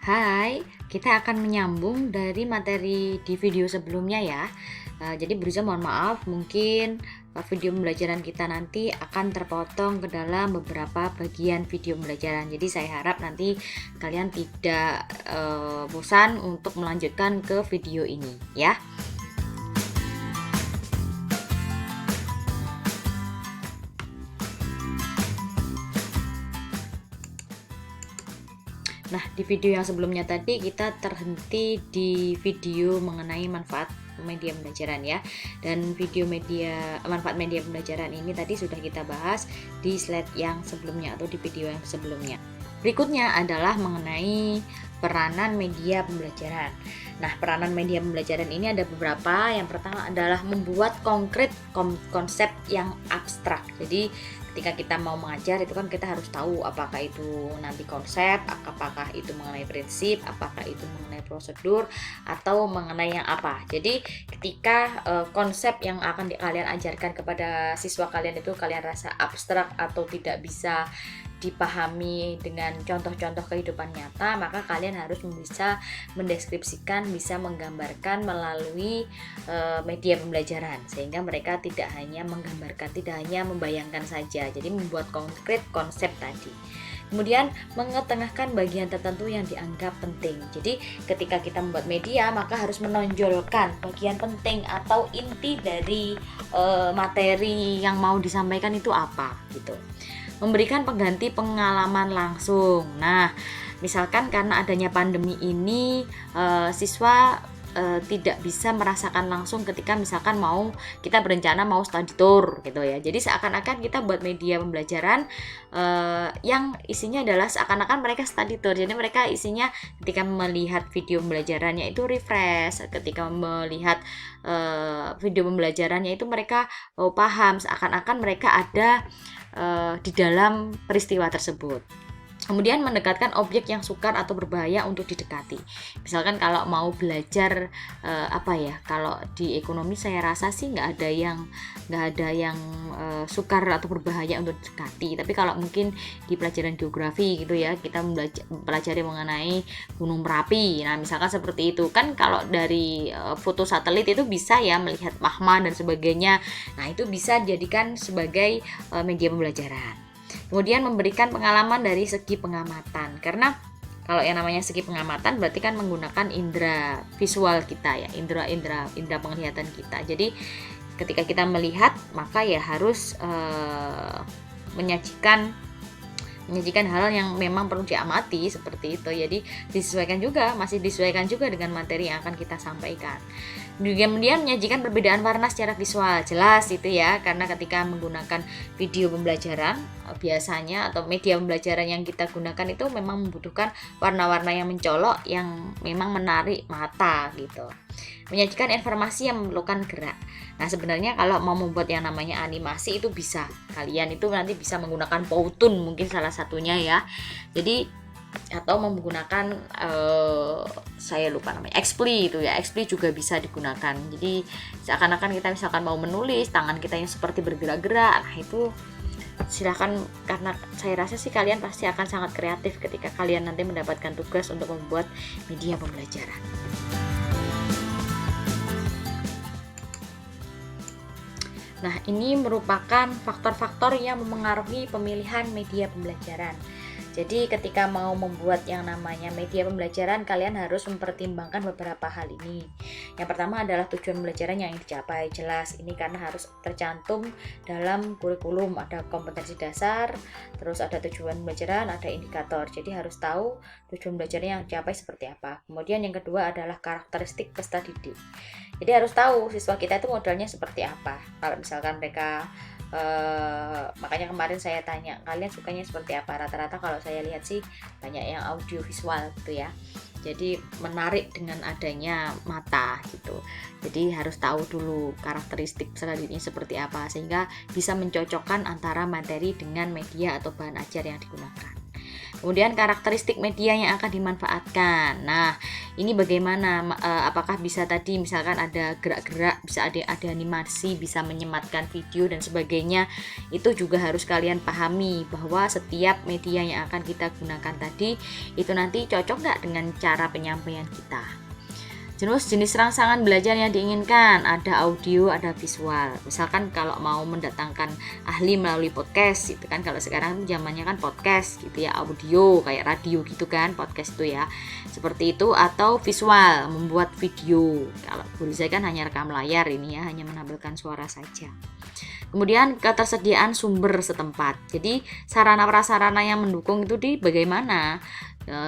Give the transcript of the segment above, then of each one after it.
Hai, kita akan menyambung dari materi di video sebelumnya ya. Jadi berusaha mohon maaf, mungkin video pembelajaran kita nanti akan terpotong ke dalam beberapa bagian video pembelajaran. Jadi saya harap nanti kalian tidak bosan untuk melanjutkan ke video ini ya. Nah, di video yang sebelumnya tadi kita terhenti di video mengenai manfaat media pembelajaran ya. Dan manfaat media pembelajaran ini tadi sudah kita bahas di slide yang sebelumnya atau di video yang sebelumnya. Berikutnya adalah mengenai peranan media pembelajaran. Nah, peranan media pembelajaran ini ada beberapa. Yang pertama adalah membuat konkret konsep yang abstrak. Jadi ketika kita mau mengajar itu kan kita harus tahu apakah itu nanti konsep, apakah itu mengenai prinsip, apakah itu mengenai prosedur atau mengenai yang apa. Jadi ketika konsep yang akan kalian ajarkan kepada siswa kalian itu kalian rasa abstrak atau tidak bisa dipahami dengan contoh-contoh kehidupan nyata, maka kalian harus bisa mendeskripsikan, bisa menggambarkan melalui media pembelajaran, sehingga mereka tidak hanya menggambarkan, tidak hanya membayangkan saja, jadi membuat konkret konsep tadi. Kemudian mengetengahkan bagian tertentu yang dianggap penting. Jadi ketika kita membuat media, maka harus menonjolkan bagian penting atau inti dari materi yang mau disampaikan itu apa gitu. Memberikan pengganti pengalaman langsung. Nah, misalkan karena adanya pandemi ini siswa tidak bisa merasakan langsung ketika misalkan kita berencana mau study tour gitu ya. Jadi seakan-akan kita buat media pembelajaran yang isinya adalah seakan-akan mereka study tour. Jadi mereka isinya ketika melihat video pembelajarannya itu refresh, ketika melihat video pembelajarannya itu mereka paham, seakan-akan mereka ada di dalam peristiwa tersebut. Kemudian mendekatkan objek yang sukar atau berbahaya untuk didekati. Misalkan kalau mau belajar kalau di ekonomi saya rasa sih nggak ada yang sukar atau berbahaya untuk didekati. Tapi kalau mungkin di pelajaran geografi gitu ya, kita pelajari mengenai Gunung Merapi. Nah, misalkan seperti itu kan, kalau dari foto satelit itu bisa ya melihat magma dan sebagainya. Nah, itu bisa dijadikan sebagai media pembelajaran. Kemudian memberikan pengalaman dari segi pengamatan, karena kalau yang namanya segi pengamatan berarti kan menggunakan indera visual kita ya, indera penglihatan kita. Jadi ketika kita melihat, maka ya harus menyajikan hal yang memang perlu diamati seperti itu. Jadi masih disesuaikan juga dengan materi yang akan kita sampaikan. Kemudian menyajikan perbedaan warna secara visual, jelas itu ya, karena ketika menggunakan video pembelajaran biasanya atau media pembelajaran yang kita gunakan itu memang membutuhkan warna-warna yang mencolok, yang memang menarik mata gitu. Menyajikan informasi yang memerlukan gerak. Nah, sebenarnya kalau mau membuat yang namanya animasi itu bisa, kalian itu nanti bisa menggunakan Powtoon mungkin salah satunya ya. Jadi atau menggunakan saya lupa namanya, XPLY itu ya, XPLY juga bisa digunakan. Jadi seakan-akan kita misalkan mau menulis, tangan kita yang seperti bergerak-gerak, nah itu silakan, karena saya rasa sih kalian pasti akan sangat kreatif ketika kalian nanti mendapatkan tugas untuk membuat media pembelajaran. Nah, ini merupakan faktor-faktor yang memengaruhi pemilihan media pembelajaran. Jadi ketika mau membuat yang namanya media pembelajaran, kalian harus mempertimbangkan beberapa hal ini. Yang pertama adalah tujuan pembelajaran yang dicapai, jelas ini karena harus tercantum dalam kurikulum, ada kompetensi dasar, terus ada tujuan pembelajaran, ada indikator. Jadi harus tahu tujuan pembelajaran yang dicapai seperti apa. Kemudian yang kedua adalah karakteristik peserta didik. Jadi harus tahu siswa kita itu modelnya seperti apa. Kalau misalkan mereka makanya kemarin saya tanya kalian sukanya seperti apa, rata-rata kalau saya lihat sih banyak yang audio visual gitu ya, jadi menarik dengan adanya mata gitu. Jadi harus tahu dulu karakteristik peserta didiknya seperti apa, sehingga bisa mencocokkan antara materi dengan media atau bahan ajar yang digunakan. Kemudian karakteristik media yang akan dimanfaatkan. Nah, ini bagaimana? Apakah bisa tadi misalkan ada gerak-gerak, bisa ada animasi, bisa menyematkan video dan sebagainya. Itu juga harus kalian pahami bahwa setiap media yang akan kita gunakan tadi itu nanti cocok nggak dengan cara penyampaian kita. Terus jenis rangsangan belajar yang diinginkan, ada audio, ada visual. Misalkan kalau mau mendatangkan ahli melalui podcast gitu kan, kalau sekarang zamannya kan podcast gitu ya, audio kayak radio gitu kan, podcast itu ya. Seperti itu, atau visual, membuat video. Kalau saya kan hanya rekam layar ini ya, hanya menampilkan suara saja. Kemudian ketersediaan sumber setempat. Jadi sarana prasarana yang mendukung itu bagaimana?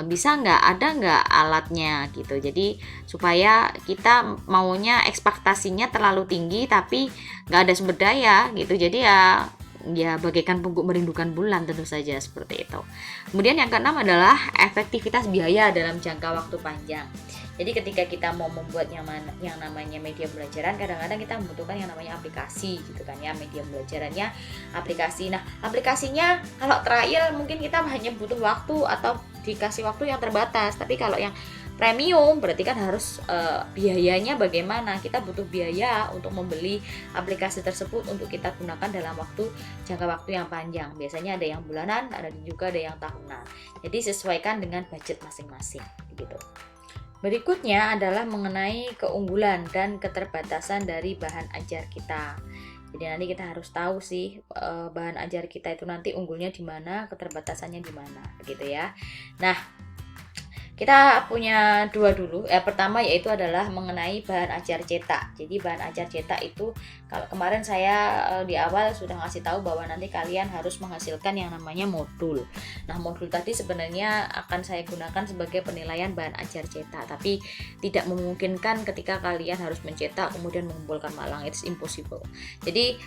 Bisa ada nggak alatnya gitu. Jadi supaya kita maunya ekspektasinya terlalu tinggi tapi nggak ada sumber daya gitu. Jadi ya bagaikan pungguk merindukan bulan, tentu saja seperti itu. Kemudian yang keenam adalah efektivitas biaya dalam jangka waktu panjang. Jadi ketika kita mau membuat yang namanya media pembelajaran, kadang-kadang kita membutuhkan yang namanya aplikasi gitu kan ya, media pembelajarannya aplikasi. Nah, aplikasinya kalau trial mungkin kita hanya butuh waktu atau dikasih waktu yang terbatas. Tapi kalau yang premium berarti kan harus biayanya bagaimana? Kita butuh biaya untuk membeli aplikasi tersebut untuk kita gunakan dalam jangka waktu yang panjang. Biasanya ada yang bulanan, ada juga ada yang tahunan. Jadi sesuaikan dengan budget masing-masing gitu. Berikutnya adalah mengenai keunggulan dan keterbatasan dari bahan ajar kita. Jadi nanti kita harus tahu sih bahan ajar kita itu nanti unggulnya di mana, keterbatasannya di mana, begitu ya. Nah, kita punya dua dulu. Pertama yaitu adalah mengenai bahan ajar cetak. Jadi bahan ajar cetak itu kalau kemarin saya di awal sudah ngasih tahu bahwa nanti kalian harus menghasilkan yang namanya modul. Nah, modul tadi sebenarnya akan saya gunakan sebagai penilaian bahan ajar cetak, tapi tidak memungkinkan ketika kalian harus mencetak kemudian mengumpulkan malang. It's impossible. Jadi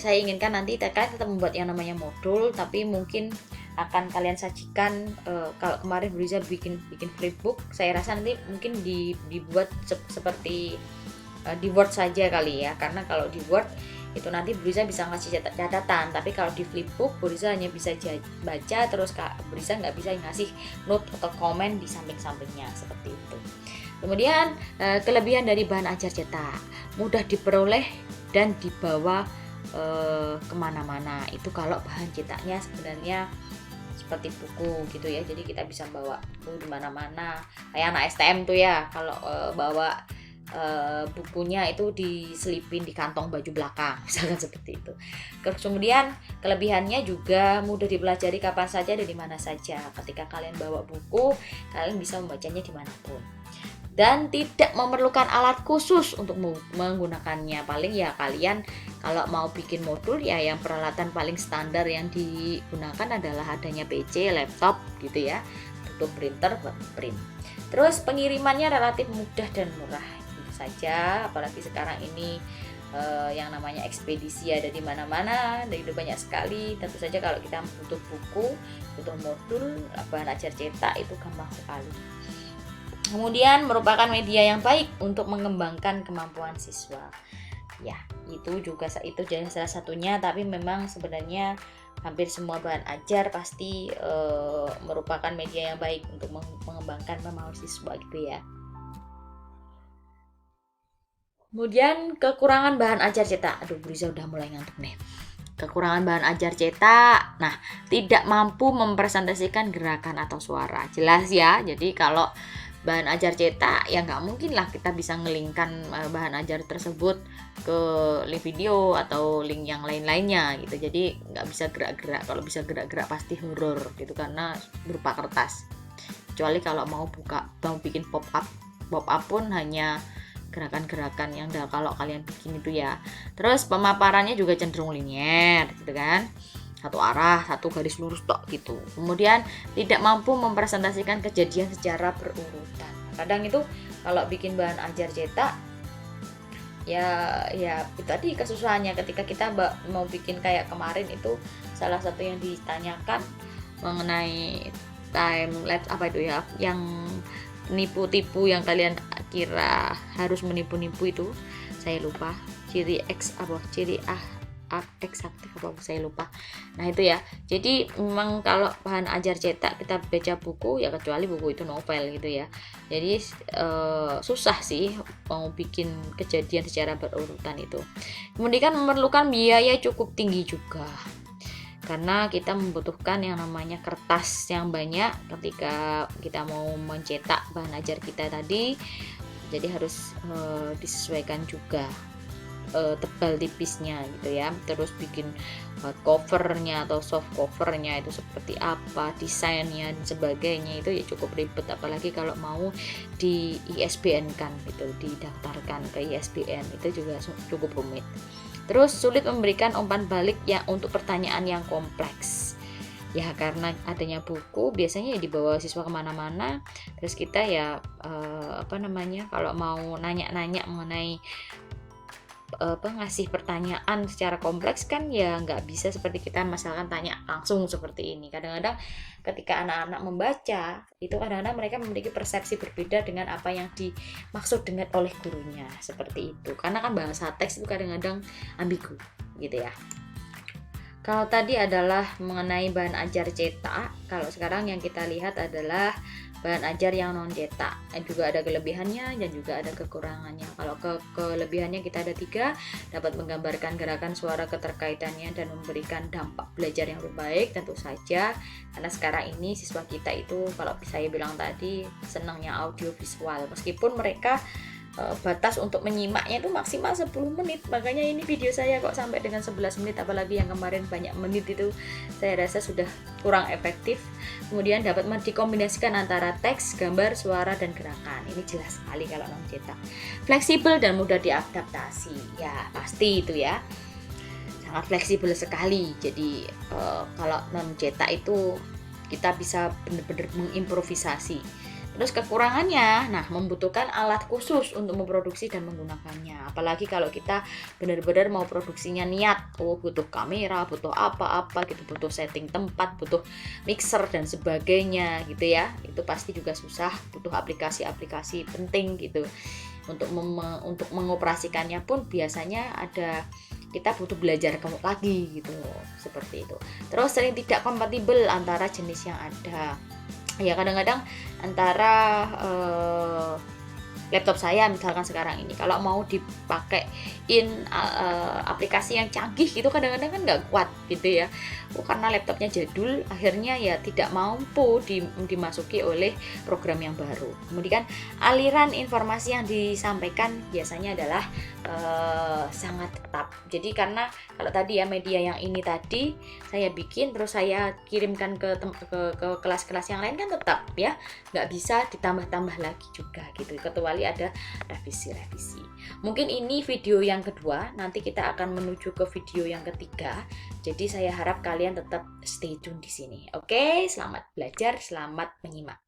saya inginkan nanti kalian tetap membuat yang namanya modul, tapi mungkin akan kalian sajikan kalau kemarin Riza bikin flipbook, saya rasa nanti mungkin dibuat seperti di Word saja kali ya, karena kalau di Word itu nanti Riza bisa ngasih catatan, tapi kalau di flipbook Riza hanya bisa baca, terus Riza nggak bisa ngasih note atau komen di samping-sampingnya seperti itu. Kemudian kelebihan dari bahan ajar cetak, mudah diperoleh dan dibawa kemana-mana. Itu kalau bahan cetaknya sebenarnya seperti buku gitu ya, jadi kita bisa bawa buku di mana-mana kayak anak STM tuh ya, kalau bawa bukunya itu diselipin di kantong baju belakang misalkan seperti itu. Kemudian kelebihannya juga mudah dipelajari kapan saja dan di mana saja. Ketika kalian bawa buku, kalian bisa membacanya dimanapun dan tidak memerlukan alat khusus untuk menggunakannya. Paling ya kalian kalau mau bikin modul ya yang peralatan paling standar yang digunakan adalah adanya PC, laptop gitu ya, untuk printer buat print. Terus pengirimannya relatif mudah dan murah gitu saja, apalagi sekarang ini yang namanya ekspedisi ada di mana-mana, dan itu banyak sekali. Tentu saja kalau kita butuh buku, butuh modul, bahan ajar cetak itu gampang sekali. Kemudian merupakan media yang baik untuk mengembangkan kemampuan siswa. Ya, itu jadi salah satunya, tapi memang sebenarnya hampir semua bahan ajar pasti merupakan media yang baik untuk mengembangkan kemampuan siswa gitu ya. Kemudian kekurangan bahan ajar cetak. Aduh, Riza udah mulai ngantuk nih. Kekurangan bahan ajar cetak. Nah, tidak mampu mempresentasikan gerakan atau suara. Jelas ya. Jadi kalau bahan ajar cetak ya nggak mungkin lah kita bisa ngelingkan bahan ajar tersebut ke link video atau link yang lain-lainnya gitu. Jadi nggak bisa gerak-gerak. Kalau bisa gerak-gerak pasti horor gitu karena berupa kertas. Kecuali kalau mau bikin pop up pun hanya gerakan-gerakan yang kalau kalian bikin itu ya. Terus pemaparannya juga cenderung linier gitu kan, satu arah, satu garis lurus tok gitu. Kemudian tidak mampu mempresentasikan kejadian secara berurutan. Kadang itu kalau bikin bahan ajar cetak ya itu tadi kesusahannya ketika kita mau bikin kayak kemarin itu, salah satu yang ditanyakan mengenai time lapse apa itu ya, yang nipu-tipu yang kalian kira harus menipu-nipu itu saya lupa, ciri eksaktif apa saya lupa. Nah itu ya, jadi memang kalau bahan ajar cetak kita baca buku ya, kecuali buku itu novel gitu ya, jadi susah sih mau bikin kejadian secara berurutan itu. Kemudian memerlukan biaya cukup tinggi juga, karena kita membutuhkan yang namanya kertas yang banyak ketika kita mau mencetak bahan ajar kita tadi. Jadi harus disesuaikan juga tebal tipisnya gitu ya. Terus bikin covernya atau soft covernya itu seperti apa, desainnya dan sebagainya, itu ya cukup ribet, apalagi kalau mau di ISBN kan gitu, didaftarkan ke ISBN itu juga cukup rumit. Terus sulit memberikan umpan balik ya untuk pertanyaan yang kompleks. Ya karena adanya buku biasanya ya dibawa siswa kemana-mana, terus kita ya kalau mau nanya-nanya mengenai ngasih pertanyaan secara kompleks kan ya nggak bisa seperti kita misalkan tanya langsung seperti ini. Kadang-kadang ketika anak-anak membaca itu kadang-kadang mereka memiliki persepsi berbeda dengan apa yang dimaksud dengan oleh gurunya, seperti itu, karena kan bahasa teks itu kadang-kadang ambigu gitu ya. Kalau tadi adalah mengenai bahan ajar cetak, kalau sekarang yang kita lihat adalah bahan ajar yang non cetak. Juga ada kelebihannya dan juga ada kekurangannya. Kalau kelebihannya kita ada 3, dapat menggambarkan gerakan suara keterkaitannya dan memberikan dampak belajar yang lebih baik tentu saja, karena sekarang ini siswa kita itu kalau saya bilang tadi senangnya audio visual, meskipun mereka batas untuk menyimaknya itu maksimal 10 menit, makanya ini video saya kok sampai dengan 11 menit, apalagi yang kemarin banyak menit itu saya rasa sudah kurang efektif. Kemudian dapat dikombinasikan antara teks, gambar, suara, dan gerakan, ini jelas sekali kalau non cetak. Fleksibel dan mudah diadaptasi, ya pasti itu ya, sangat fleksibel sekali. Jadi kalau non cetak itu kita bisa benar-benar mengimprovisasi. Terus kekurangannya, nah membutuhkan alat khusus untuk memproduksi dan menggunakannya. Apalagi kalau kita benar-benar mau produksinya niat, butuh kamera, butuh apa-apa gitu, butuh setting tempat, butuh mixer dan sebagainya gitu ya. Itu pasti juga susah, butuh aplikasi-aplikasi penting gitu. Untuk mengoperasikannya pun biasanya kita butuh belajar lagi gitu, seperti itu. Terus sering tidak kompatibel antara jenis yang ada. Ya kadang-kadang antara laptop saya misalkan sekarang ini kalau mau dipakein aplikasi yang canggih gitu kadang-kadang kan nggak kuat gitu ya, karena laptopnya jadul akhirnya ya tidak mampu dimasuki oleh program yang baru. Kemudian aliran informasi yang disampaikan biasanya adalah sangat tetap. Jadi karena kalau tadi ya media yang ini tadi saya bikin terus saya kirimkan ke kelas-kelas yang lain kan tetap ya, nggak bisa ditambah-tambah lagi juga gitu, kecuali ada revisi-revisi. Mungkin ini video yang kedua, nanti kita akan menuju ke video yang ketiga. Jadi saya harap kalian tetap stay tune di sini. Oke, selamat belajar, selamat menyimak.